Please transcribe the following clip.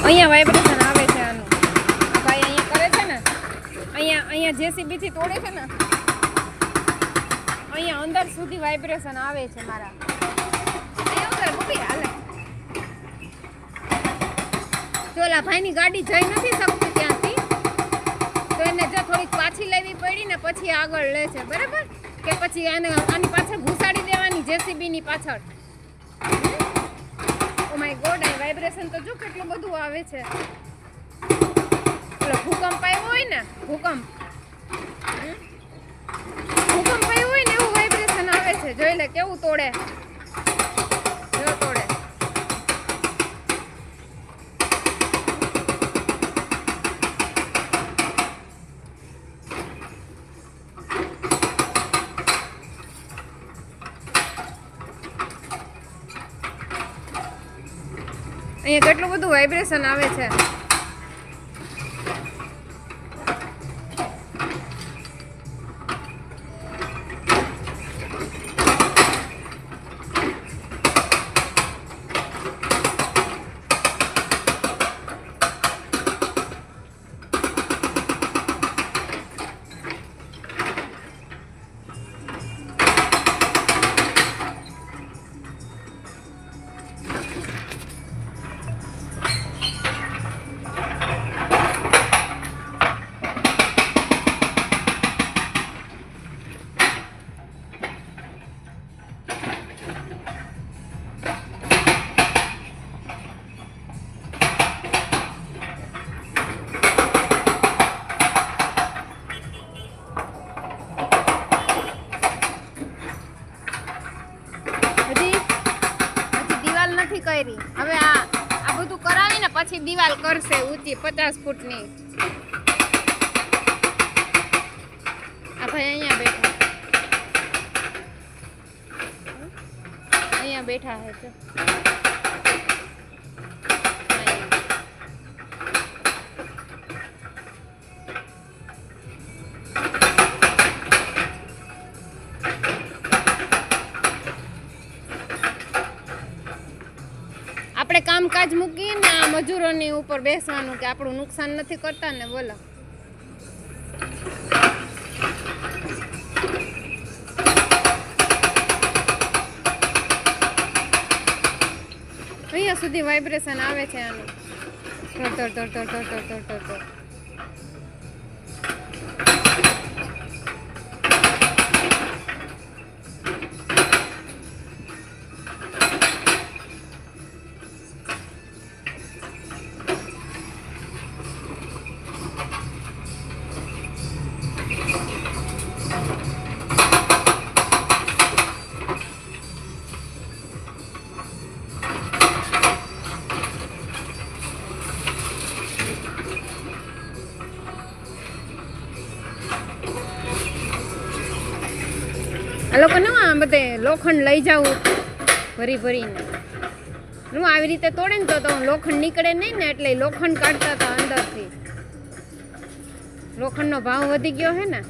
અહીંયા વાઇબ્રેશન આવે છે આનું. આ ભાઈ અહીંયા કરે છે ને, અહીંયા જેસીબીથી તોડે છે ને, અહીંયા અંદર સુધી વાઇબ્રેશન આવે છે મારા. અહીંયા અંદર ઊભી હાલે. જો ઓલા ભાઈની ગાડી જઈ નથી શકતી ત્યાંથી, તો એને જો થોડીક પાછી લેવી પડી ને પછી આગળ લે છે, બરાબર? કે પછી આની પાછળ ઘુસાડી દેવાની જેસીબીની પાછળ. ઓ માય ગોડ, આ વાઇબ્રેશન તો જો કેટલું બધું આવે છે. ઓલો ભૂકંપ આવ્યો હોય ને, ભૂકંપ આવ્યો હોય ને એવું વાઇબ્રેશન આવે છે. જોઈ લે કેવું તોડે, જો તોડે. અહીંયા કેટલું બધું વાઇબ્રેશન આવે છે. કરી હવે આ બધું કરાવીને પછી દિવાલ કરશે ઊંચી 50 ફૂટની. આ ભાઈ અહીંયા બેઠા છે. આપણે કામકાજ મૂકીને આ મજૂરોની ઉપર બેસવાનું કે આપણું નુકસાન નથી કરતા ને. બોલો અહીંયા સુધી વાઇબ્રેશન આવે છે આનું. આ લોકો ને આ બધે લોખંડ લઈ જાવું ભરીને હું આવી રીતે તોડે ને તો લોખંડ નીકળે નહીં ને, એટલે લોખંડ કાઢતા હતા અંદરથી. લોખંડનો ભાવ વધી ગયો હે ને.